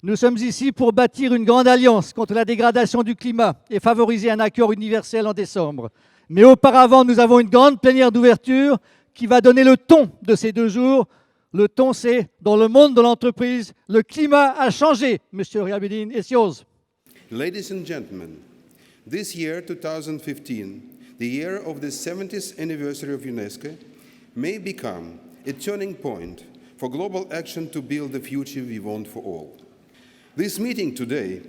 Nous sommes ici pour bâtir une grande alliance contre la dégradation du climat et favoriser un accord universel en décembre. Mais auparavant, nous avons une grande plénière d'ouverture qui va donner le ton de ces 2 jours. Le ton, c'est dans le monde de l'entreprise, le climat a changé. Monsieur Riabedine, it's yours. Ladies and gentlemen, this year, 2015, the year of the 70th anniversary of UNESCO, may become a turning point for global action to build the future we want for all. This meeting today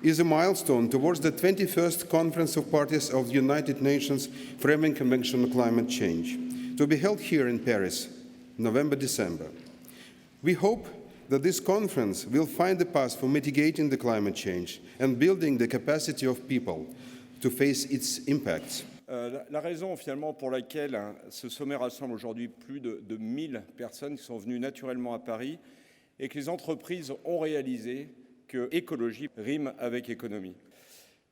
is a milestone towards the 21st Conference of Parties of the United Nations Framing Convention on Climate Change, to be held here in Paris, November-December. We hope that this conference will find a path for mitigating the climate change and building the capacity of people to face its impacts. La raison finalement pour laquelle ce sommet rassemble aujourd'hui plus de 1000 personnes qui sont venues naturellement à Paris et que les entreprises ont réalisé que écologie rime avec économie.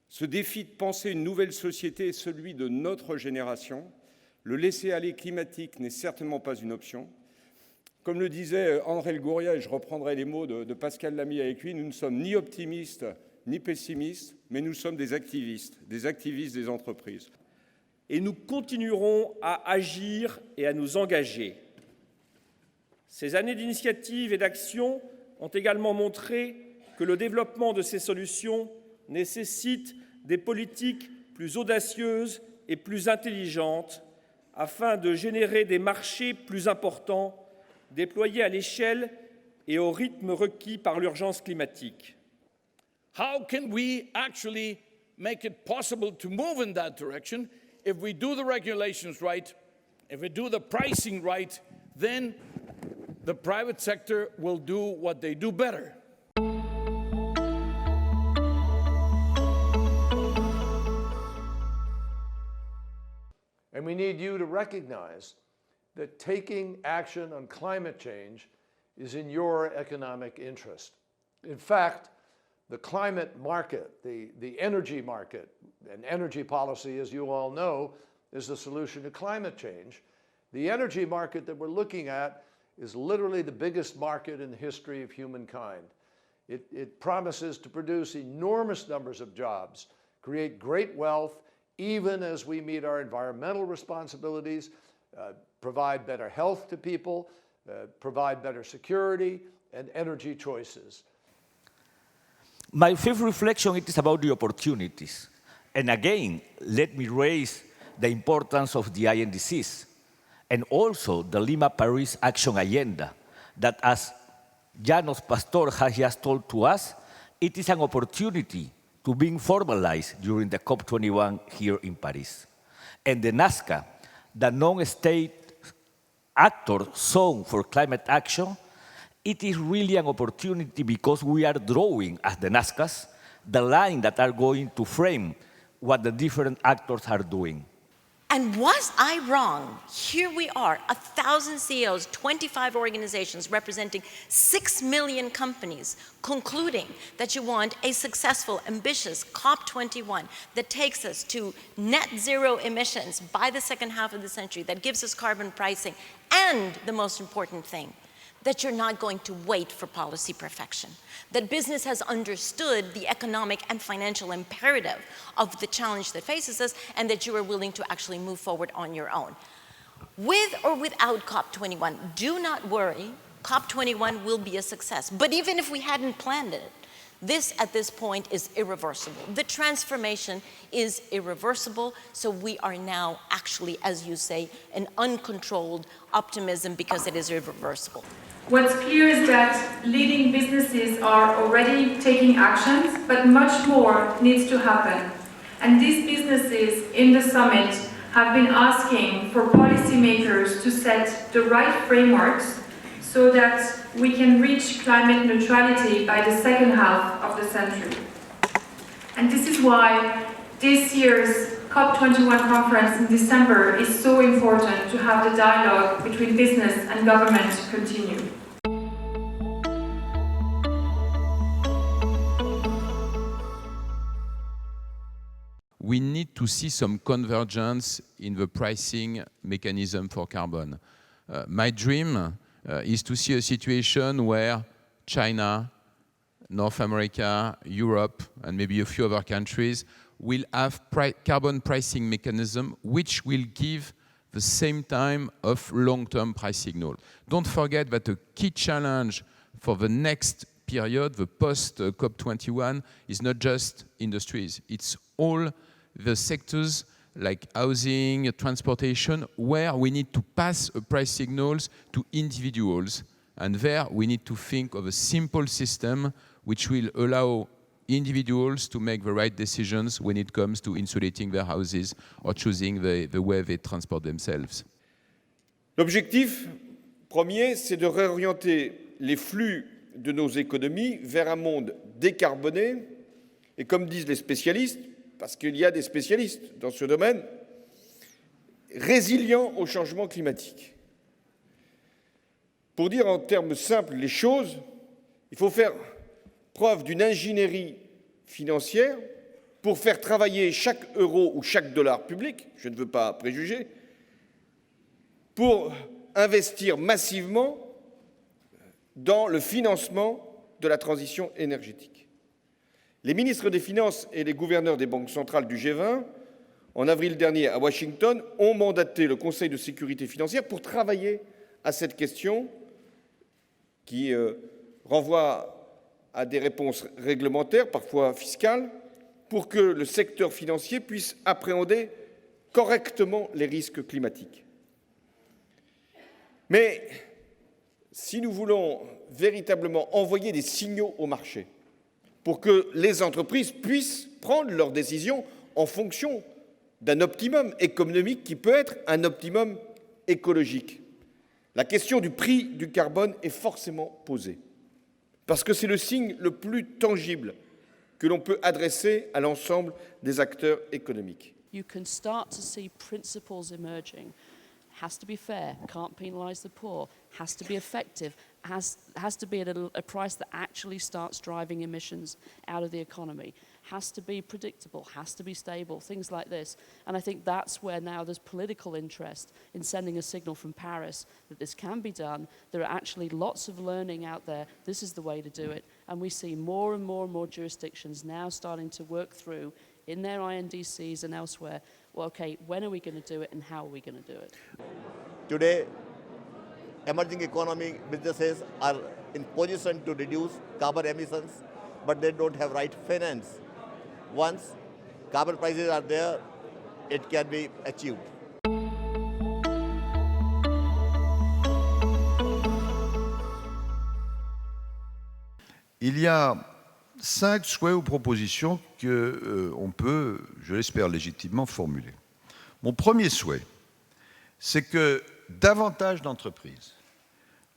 Ce défi de penser une nouvelle société est celui de notre génération. Le laisser-aller climatique n'est certainement pas une option. Comme le disait André Le Gouria, et je reprendrai les mots de Pascal Lamy avec lui, nous ne sommes ni optimistes ni pessimistes, mais nous sommes des activistes des entreprises. Et nous continuerons à agir et à nous engager. Ces années d'initiative et d'action ont également montré que le développement de ces solutions nécessite des politiques plus audacieuses et plus intelligentes afin de générer des marchés plus importants, déployés à l'échelle et au rythme requis par l'urgence climatique. How can we actually make it possible to move in that direction? If we do the regulations right, if we do the pricing right, then the private sector will do what they do better. And we need you to recognize that taking action on climate change is in your economic interest. In fact, the climate market, the energy market, and energy policy, as you all know, is the solution to climate change. The energy market that we're looking at is literally the biggest market in the history of humankind. It promises to produce enormous numbers of jobs, create great wealth, even as we meet our environmental responsibilities, provide better health to people, provide better security and energy choices. My fifth reflection it is about the opportunities. And again, let me raise the importance of the INDCs and also the Lima Paris Action Agenda that, as Janos Pastor has just told to us, it is an opportunity to being formalized during the COP21 here in Paris. And the NAZCA, the non-state actor zone for climate action, it is really an opportunity because we are drawing, as the NAZCAs, the line that are going to frame what the different actors are doing. And was I wrong? Here we are, 1,000 CEOs, 25 organizations representing 6 million companies, concluding that you want a successful, ambitious COP21 that takes us to net zero emissions by the second half of the century, that gives us carbon pricing, and the most important thing, that you're not going to wait for policy perfection, that business has understood the economic and financial imperative of the challenge that faces us, and that you are willing to actually move forward on your own. With or without COP21, do not worry, COP21 will be a success. But even if we hadn't planned it, this at this point is irreversible. The transformation is irreversible, so we are now actually, as you say, an uncontrolled optimism because it is irreversible. What's clear is that leading businesses are already taking actions, but much more needs to happen. And these businesses in the summit have been asking for policymakers to set the right frameworks so that we can reach climate neutrality by the second half of the century. And this is why this year's COP21 conference in December is so important, to have the dialogue between business and government continue. We need to see some convergence in the pricing mechanism for carbon. My dream is to see a situation where China, North America, Europe, and maybe a few other countries will have carbon pricing mechanism which will give the same time of long-term price signal. Don't forget that a key challenge for the next period, the post-COP21, is not just industries. It's all the sectors like housing, transportation, where we need to pass price signals to individuals. And there we need to think of a simple system which will allow individuals to make the right decisions when it comes to insulating their houses or choosing the way they transport themselves. L'objectif premier, c'est de réorienter les flux de nos économies vers un monde décarboné et, comme disent les spécialistes, parce qu'il y a des spécialistes dans ce domaine, résilient au changement climatique. Pour dire en termes simples les choses, il faut faire preuve d'une ingénierie financière pour faire travailler chaque euro ou chaque dollar public, je ne veux pas préjuger, pour investir massivement dans le financement de la transition énergétique. Les ministres des Finances et les gouverneurs des banques centrales du G20, en avril dernier à Washington, ont mandaté le Conseil de sécurité financière pour travailler à cette question qui renvoie à des réponses réglementaires, parfois fiscales, pour que le secteur financier puisse appréhender correctement les risques climatiques. Mais si nous voulons véritablement envoyer des signaux au marché pour que les entreprises puissent prendre leurs décisions en fonction d'un optimum économique qui peut être un optimum écologique, la question du prix du carbone est forcément posée, parce que c'est le signe le plus tangible que l'on peut adresser à l'ensemble des acteurs économiques. You can start to see principles emerging. Has to be fair, can't penalise the poor, has to be effective, has to be at a price that actually starts driving emissions out of the economy, has to be predictable, has to be stable, things like this. And I think that's where now there's political interest in sending a signal from Paris that this can be done. There are actually lots of learning out there. This is the way to do it. And we see more and more and more jurisdictions now starting to work through in their INDCs and elsewhere, well, okay, when are we going to do it and how are we going to do it? Today, emerging economy businesses are in position to reduce carbon emissions, but they don't have right finance. Once carbon prices are there, it can be achieved. Il y a 5 souhaits ou propositions qu'on peut, je l'espère légitimement, formuler. Mon premier souhait, c'est que davantage d'entreprises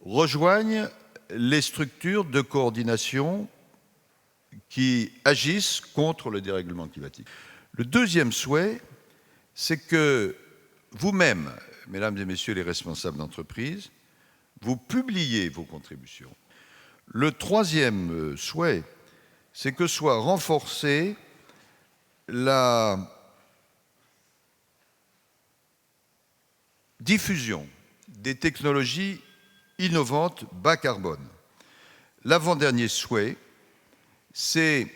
rejoignent les structures de coordination qui agissent contre le dérèglement climatique. Le deuxième souhait, c'est que vous-même, mesdames et messieurs les responsables d'entreprise, vous publiez vos contributions. Le troisième souhait, c'est que soit renforcée la diffusion des technologies innovantes bas carbone. L'avant-dernier souhait, c'est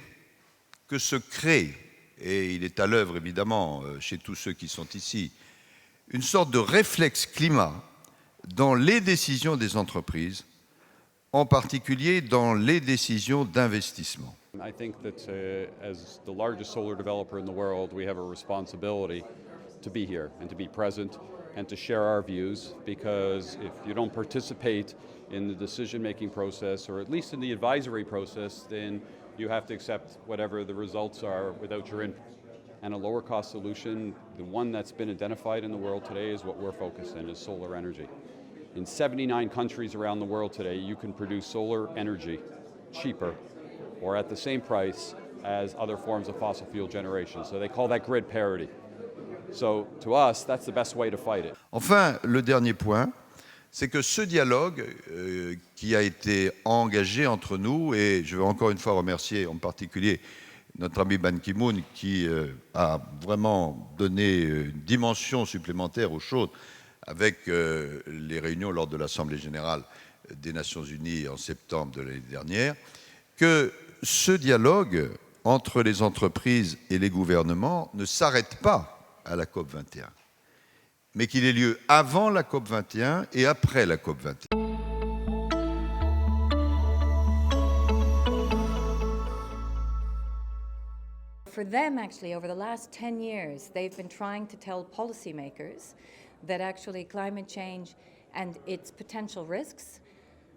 que se crée, et il est à l'œuvre évidemment chez tous ceux qui sont ici, une sorte de réflexe climat dans les décisions des entreprises, en particulier dans les décisions d'investissement. I think that as the largest solar developer in the world, we have a responsibility to be here and to be present and to share our views, because if you don't participate in the decision-making process, or at least in the advisory process, then you have to accept whatever the results are without your input. And a lower cost solution, the one that's been identified in the world today, is what we're focused on, is solar energy. In 79 countries around the world today, you can produce solar energy cheaper or at the same price as other forms of fossil fuel generation. So they call that grid parity. So to us, that's the best way to fight it. Enfin, le dernier point, c'est que ce dialogue qui a été engagé entre nous, et je veux encore une fois remercier en particulier notre ami Ban Ki-moon qui a vraiment donné une dimension supplémentaire aux choses avec les réunions lors de l'Assemblée générale des Nations Unies en septembre de l'année dernière, que ce dialogue entre les entreprises et les gouvernements ne s'arrête pas à la COP21, mais qu'il ait lieu avant la COP21 et après la COP21. For them, actually, over the last 10 years, they've been trying to tell policymakers that actually climate change and its potential risks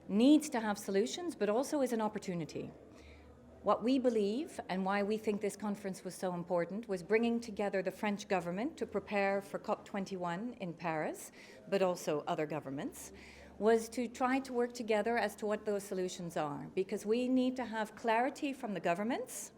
needs to have solutions, but also is an opportunity. What we believe, and why we think this conference was so important, was bringing together the French government to prepare for COP21 in Paris, but also other governments, was to try to work together as to what those solutions are, because we need to have clarity from the governments,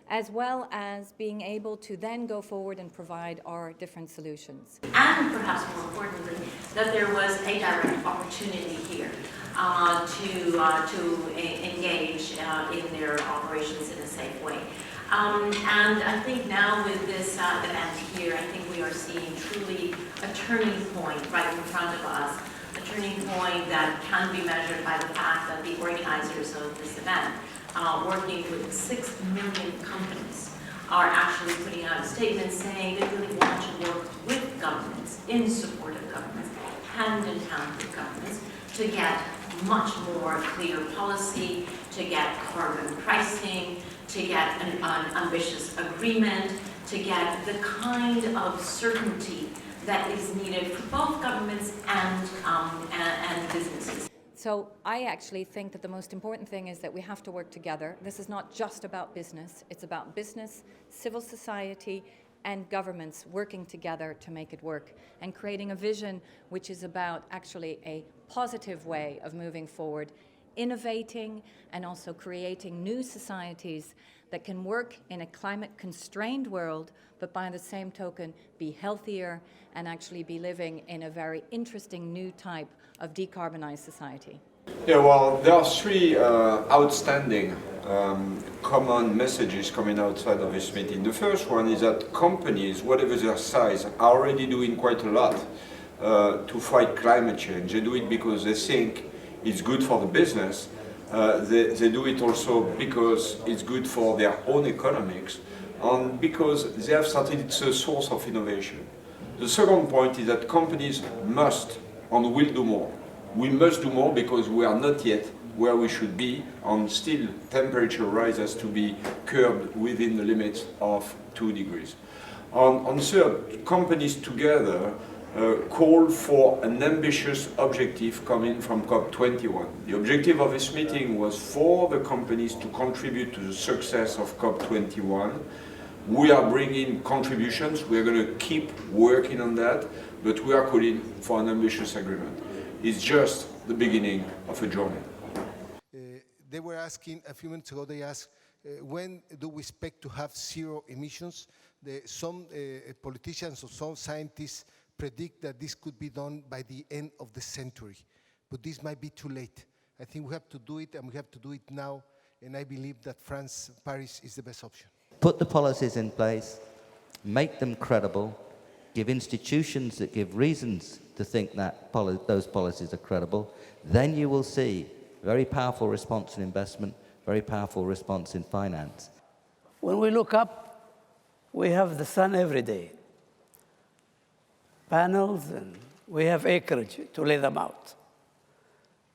as well as being able to then go forward and provide our different solutions. And perhaps more importantly, that there was a direct opportunity here to engage in their operations in a safe way. And I think now with this event here, I think we are seeing truly a turning point right in front of us, a turning point that can be measured by the fact that the organizers of this event, working with 6 million companies, are actually putting out a statement saying they really want to work with governments, in support of governments, hand in hand with governments, to get much more clear policy, to get carbon pricing, to get an ambitious agreement, to get the kind of certainty that is needed for both governments and businesses. So I actually think that the most important thing is that we have to work together. This is not just about business. It's about business, civil society, and governments working together to make it work and creating a vision which is about actually a positive way of moving forward, innovating and also creating new societies that can work in a climate-constrained world, but by the same token be healthier and actually be living in a very interesting new type of decarbonized society. Yeah, well, there are three outstanding common messages coming outside of this meeting. The first one is that companies, whatever their size, are already doing quite a lot to fight climate change. They do it because they think it's good for the business. They do it also because it's good for their own economics and because they have started, it's a source of innovation. The second point is that companies must and will do more. We must do more because we are not yet where we should be, and still temperature rise has to be curbed within the limits of 2 degrees. And third, companies together call for an ambitious objective coming from COP21. The objective of this meeting was for the companies to contribute to the success of COP21. We are bringing contributions, we are going to keep working on that, but we are calling for an ambitious agreement. It's just the beginning of a journey. They were asking, a few minutes ago, they asked, when do we expect to have zero emissions? Some politicians or some scientists predict that this could be done by the end of the century, but this might be too late. I think we have to do it, and we have to do it now, and I believe that Paris is the best option. Put the policies in place, make them credible, give institutions that give reasons to think that those policies are credible, then you will see very powerful response in investment, very powerful response in finance. When we look up, we have the sun every day. Panels, and we have acreage to lay them out.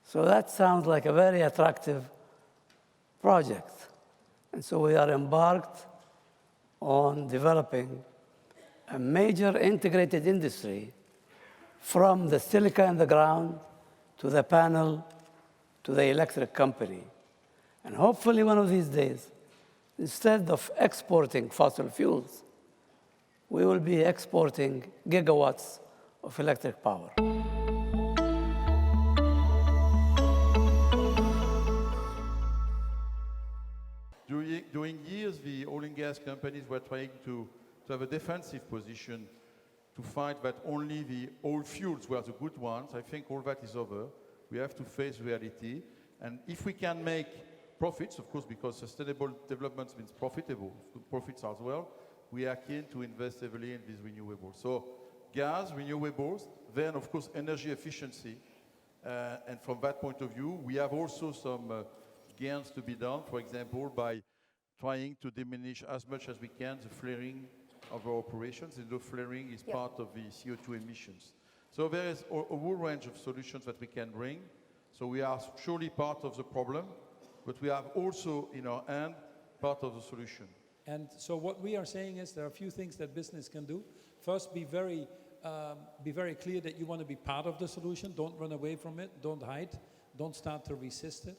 So that sounds like a very attractive project. And so we are embarked on developing a major integrated industry from the silica in the ground to the panel to the electric company. And hopefully one of these days, instead of exporting fossil fuels, we will be exporting gigawatts of electric power. During years, the oil and gas companies were trying to have a defensive position to fight that only the old fuels were the good ones. I think all that is over. We have to face reality. And if we can make profits, of course, because sustainable development means profitable, profits as well, we are keen to invest heavily in these renewables. So gas, renewables, then of course energy efficiency. And from that point of view, we have also some gains to be done, for example, by trying to diminish as much as we can the flaring of our operations, and the flaring is part of the CO2 emissions. So there is a whole range of solutions that we can bring. So we are surely part of the problem, but we have also in our hand part of the solution. And so what we are saying is there are a few things that business can do. First, be very clear that you want to be part of the solution. Don't run away from it. Don't hide. Don't start to resist it.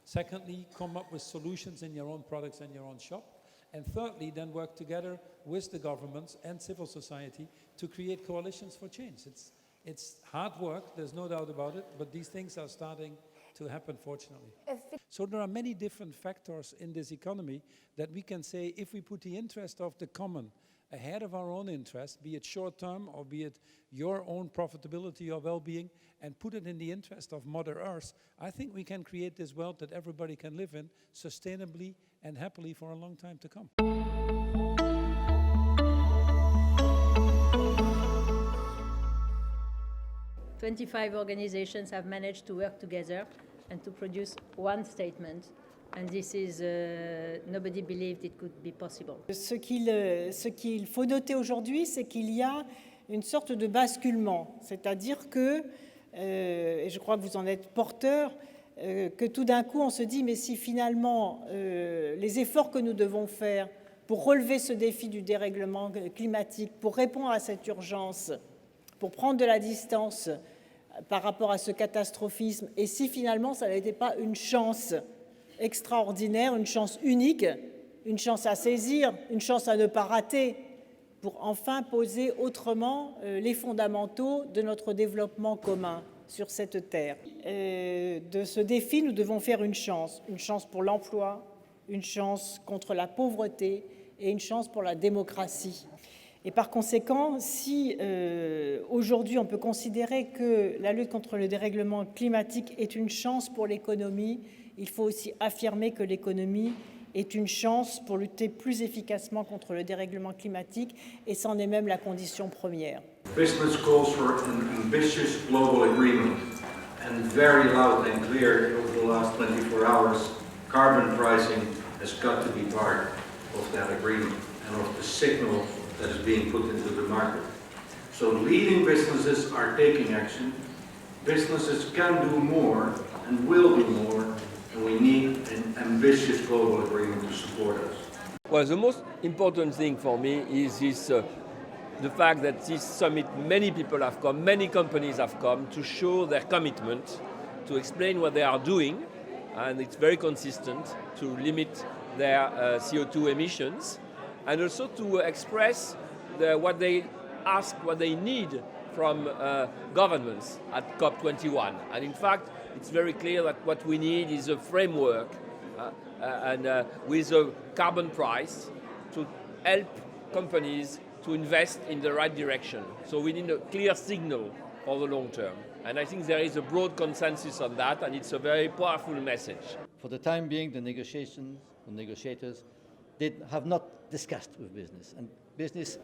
Secondly, come up with solutions in your own products and your own shop. And thirdly, then work together with the governments and civil society to create coalitions for change. It's hard work, there's no doubt about it, but these things are starting to happen, fortunately. So there are many different factors in this economy that we can say if we put the interest of the common ahead of our own interest, be it short-term or be it your own profitability or well-being, and put it in the interest of Mother Earth, I think we can create this world that everybody can live in sustainably and happily for a long time to come. "25 organizations have managed to work together and to produce one statement. And this is, nobody believed it could be possible." Ce qu'il faut noter aujourd'hui, c'est qu'il y a une sorte de basculement. C'est-à-dire que, et je crois que vous en êtes porteur, que tout d'un coup on se dit mais si finalement les efforts que nous devons faire pour relever ce défi du dérèglement climatique, pour répondre à cette urgence, pour prendre de la distance par rapport à ce catastrophisme, et si finalement ça n'était pas une chance extraordinaire, une chance unique, une chance à saisir, une chance à ne pas rater, pour enfin poser autrement les fondamentaux de notre développement commun sur cette terre. De ce défi, nous devons faire une chance pour l'emploi, une chance contre la pauvreté et une chance pour la démocratie. Et par conséquent, si aujourd'hui on peut considérer que la lutte contre le dérèglement climatique est une chance pour l'économie, il faut aussi affirmer que l'économie est une chance pour lutter plus efficacement contre le dérèglement climatique, et c'en est même la condition première. Business calls for an ambitious global agreement, and very loud and clear over the last 24 hours, carbon pricing has got to be part of that agreement and of the signal that is being put into the market. So leading businesses are taking action. Businesses can do more and will do more, and we need an ambitious global agreement to support us. Well, the most important thing for me is the fact that this summit, many people have come, many companies have come to show their commitment, to explain what they are doing, and it's very consistent, to limit their CO2 emissions, and also to express what they ask, what they need from governments at COP21. And in fact, it's very clear that what we need is a framework with a carbon price to help companies to invest in the right direction. So we need a clear signal for the long term. And I think there is a broad consensus on that, and it's a very powerful message. For the time being, the negotiators have not discussed with business. And business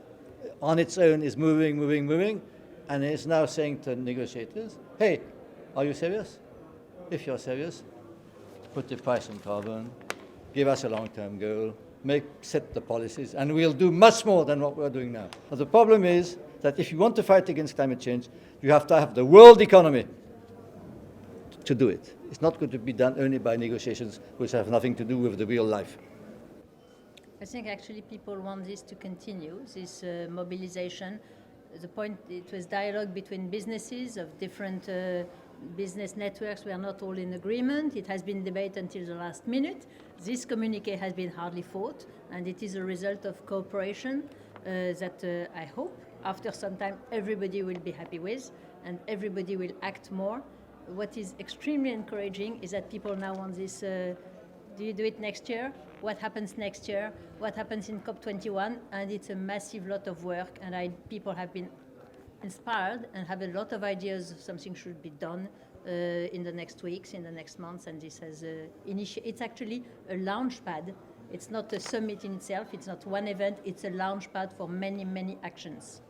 on its own is moving, and is now saying to negotiators, hey, are you serious? If you're serious, put the price on carbon, give us a long-term goal, set the policies, and we'll do much more than what we're doing now. But the problem is that if you want to fight against climate change, you have to have the world economy to do it. It's not going to be done only by negotiations which have nothing to do with the real life. I think actually people want this to continue, this mobilization. The point, it was dialogue between businesses of different business networks. We are not all in agreement. It has been debated until the last minute. This communique has been hardly fought, and it is a result of cooperation that I hope after some time everybody will be happy with, and everybody will act more. What is extremely encouraging is that people now want this, do you do it next year? What happens next year? What happens in COP21? And it's a massive lot of work, and people have been inspired and have a lot of ideas of something should be done in the next weeks, in the next months, and this has it's actually a launch pad. It's not a summit in itself, it's not one event, it's a launch pad for many, many actions.